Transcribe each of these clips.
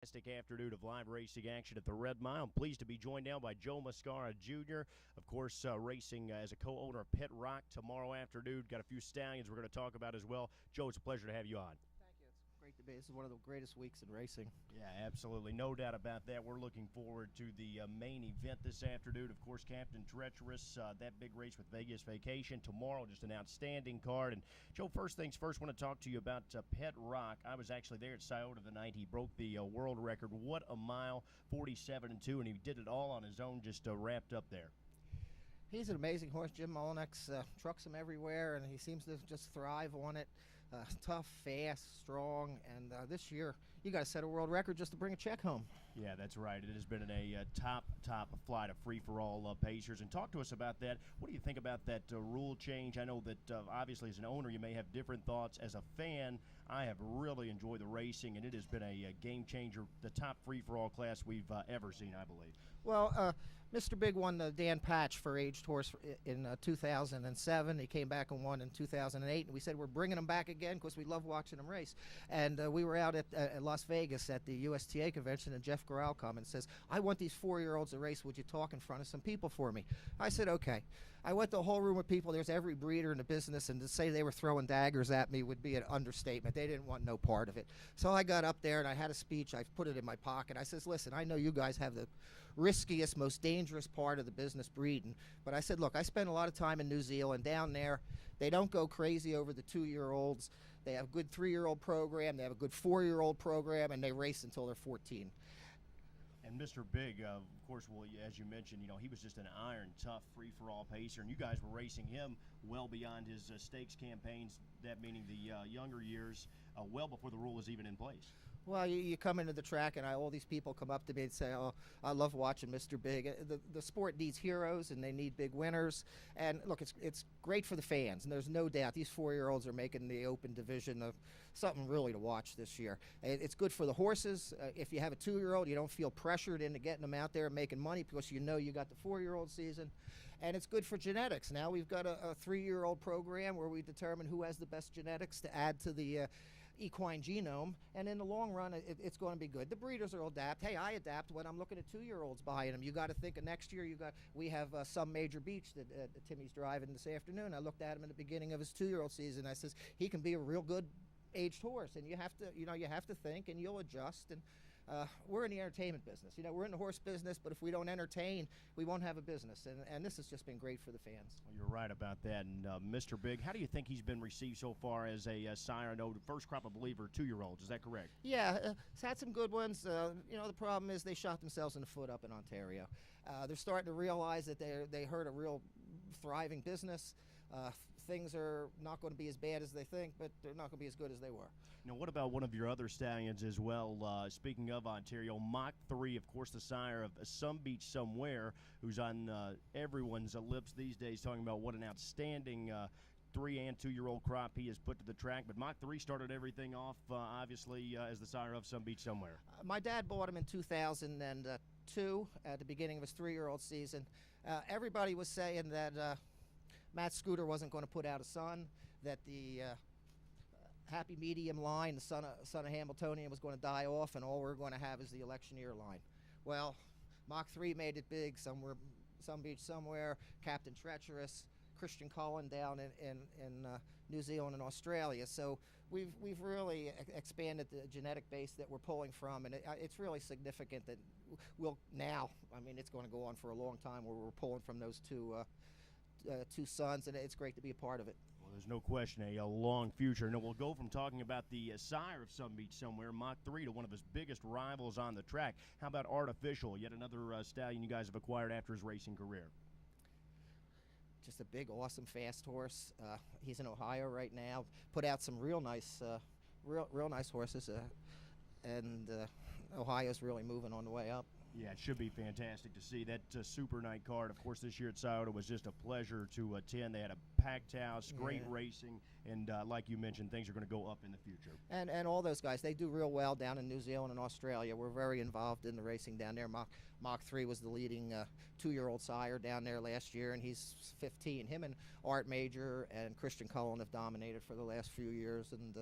Fantastic afternoon of live racing action at the Red Mile. I'm pleased to be joined now by Joe Muscura Jr., of course, racing as a co-owner of Pit Rock tomorrow afternoon. Got a few stallions we're going to talk about as well. Joe, it's a pleasure to have you on. Thank you. It's great to be. This is one of the greatest weeks in racing. Yeah, absolutely. No doubt about that. We're looking forward to the main event this afternoon. Of course, Captain Treacherous, that big race with Vegas Vacation. Tomorrow, just an outstanding card. And, Joe, first things first, I want to talk to you about Pit Rock. I was actually there at Scioto the night he broke the world record. What a mile, 47-2, and he did it all on his own, just wrapped up there. He's an amazing horse. Jim Mullinex trucks him everywhere, and he seems to just thrive on it. Tough, fast, strong, and this year you got to set a world record just to bring a check home. Yeah, that's right. It has been a top flight of free-for-all pacers. And talk to us about that. What do you think about that rule change? I know that obviously as an owner you may have different thoughts. As a fan, I have really enjoyed the racing, and it has been a game changer, the top free-for-all class we've ever seen, I believe. Well, Mr. Big won the Dan Patch for aged horse in 2007. He came back and won in 2008, and we said we're bringing him back again because we love watching him race. And we were out at Las Vegas at the USTA convention, and Jeff Corral come and says, I want these 4-year-olds to race. Would you talk in front of some people for me? I said, okay. I went to a whole room of people. There's every breeder in the business, and to say they were throwing daggers at me would be an understatement. They didn't want no part of it. So I got up there, and I had a speech. I put it in my pocket. I says, listen, I know you guys have the riskiest, most dangerous part of the business, breeding. But I said, look, I spent a lot of time in New Zealand. Down there, they don't go crazy over the 2-year-olds. They have a good 3-year-old program. They have a good 4-year-old program, and they race until they're 14. And Mr. Big, of course, well, as you mentioned, he was just an iron, tough, free-for-all pacer, and you guys were racing him well beyond his stakes campaigns, that meaning the younger years, well before the rule was even in place. Well, you come into the track, and all these people come up to me and say, oh, I love watching Mr. Big. The sport needs heroes, and they need big winners. And, look, it's great for the fans, and there's no doubt these 4-year-olds are making the open division of something really to watch this year. It's good for the horses. If you have a 2-year-old, you don't feel pressured into getting them out there and making money because you know you got the 4-year-old season. And it's good for genetics. Now we've got a 3-year-old program where we determine who has the best genetics to add to the equine genome, and in the long run it's going to be good. The breeders will adapt. Hey, I adapt when I'm looking at 2-year-olds buying them. You got to think of next year. We have some major beach that Timmy's driving this afternoon. I looked at him in the beginning of his 2-year-old season. I says he can be a real good aged horse, and you have to think, and you'll adjust. And we're in the entertainment business. We're in the horse business, but if we don't entertain, we won't have a business. And this has just been great for the fans. Well, you're right about that. And Mr. Big, how do you think he's been received so far as a sire? I know the first crop, I believe, are 2-year-olds. Is that correct? Yeah, it's had some good ones. The problem is they shot themselves in the foot up in Ontario. They're starting to realize that they hurt a real thriving business. Things are not going to be as bad as they think, but they're not going to be as good as they were. What about one of your other stallions as well? Speaking of Ontario, Mach 3, of course, the sire of Some Beach Somewhere, who's on everyone's lips these days, talking about what an outstanding 3 and 2-year-old crop he has put to the track. But Mach 3 started everything off, obviously, as the sire of Some Beach Somewhere. My dad bought him in 2002 at the beginning of his 3-year-old season. Everybody was saying that Matt Scooter wasn't going to put out a son, that the Happy Medium line, the son of Hamiltonian, was going to die off, and all we're going to have is the Electioneer line. Well, Mach 3 made it big. Some Beach Somewhere, Captain Treacherous, Christian Cullen down in New Zealand and Australia. So we've really expanded the genetic base that we're pulling from, and it's really significant that it's going to go on for a long time where we're pulling from those two sons, and it's great to be a part of it. Well, there's no question a long future. And we'll go from talking about the sire of Some Beach Somewhere, Mach 3, to one of his biggest rivals on the track. How about Artificial, yet another stallion you guys have acquired after his racing career? Just a big, awesome, fast horse. He's in Ohio right now. Put out some real nice horses, and Ohio's really moving on the way up. Yeah, it should be fantastic to see. That Super Night card, of course, this year at Scioto was just a pleasure to attend. They had a packed house, great racing, and like you mentioned, things are going to go up in the future. And all those guys, they do real well down in New Zealand and Australia. We're very involved in the racing down there. Mach 3 was the leading 2-year-old sire down there last year, and he's 15. Him and Art Major and Christian Cullen have dominated for the last few years, and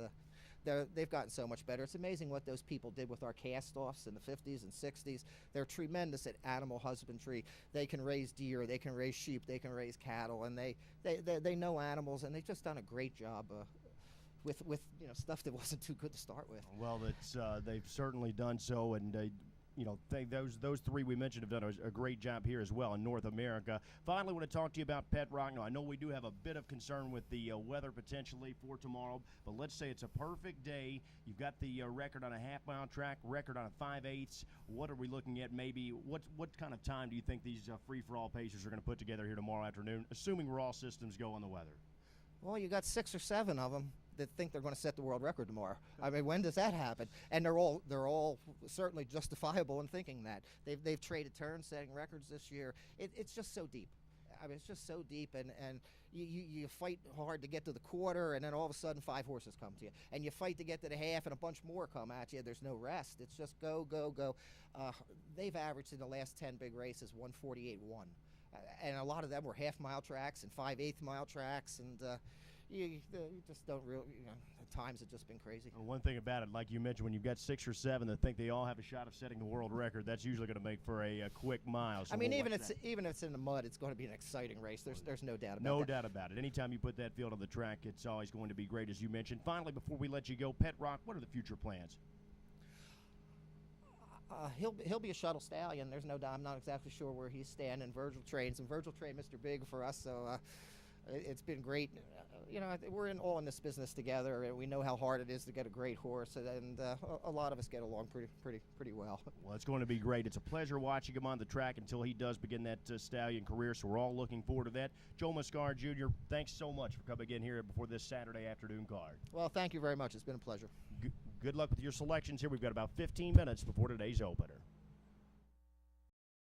they've gotten so much better. It's amazing what those people did with our cast-offs in the 50s and 60s. They're tremendous at animal husbandry. They can raise deer, they can raise sheep, they can raise cattle, and they know animals, and they've just done a great job with stuff that wasn't too good to start with. Well, they've certainly done so, and those three we mentioned have done a great job here as well in North America. Finally, I want to talk to you about Pet Rock. Now, I know we do have a bit of concern with the weather potentially for tomorrow, but let's say it's a perfect day. You've got the record on a half-mile track, record on a 5/8. What are we looking at? Maybe what kind of time do you think these free-for-all pacers are going to put together here tomorrow afternoon, assuming all systems go on the weather? Well, you got 6 or 7 of them that think they're going to set the world record tomorrow. I mean, when does that happen? And they're all certainly justifiable in thinking that. They've traded turns, setting records this year. It's just so deep. I mean, it's just so deep, and you fight hard to get to the quarter, and then all of a sudden 5 horses come to you, and you fight to get to the half, and a bunch more come at you. There's no rest. It's just go, go, go. They've averaged in the last 10 big races 148.1. And a lot of them were half-mile tracks and 5/8-mile tracks, and you just don't really, the times have just been crazy. Well, one thing about it, like you mentioned, when you've got 6 or 7 that think they all have a shot of setting the world record, that's usually going to make for a quick mile. So I mean, even if it's in the mud, it's going to be an exciting race. There's no doubt about that. No doubt about it. Anytime you put that field on the track, it's always going to be great, as you mentioned. Finally, before we let you go, Pet Rock, what are the future plans? He'll be a shuttle stallion. There's no doubt. I'm not exactly sure where he's standing. Virgil trained Mr. Big for us, so it's been great. We're all in this business together, and we know how hard it is to get a great horse, and a lot of us get along pretty well. Well, it's going to be great. It's a pleasure watching him on the track until he does begin that stallion career, so we're all looking forward to that. Joe Muscura, Jr., thanks so much for coming in here before this Saturday afternoon card. Well, thank you very much. It's been a pleasure. Good luck with your selections here. We've got about 15 minutes before today's opener.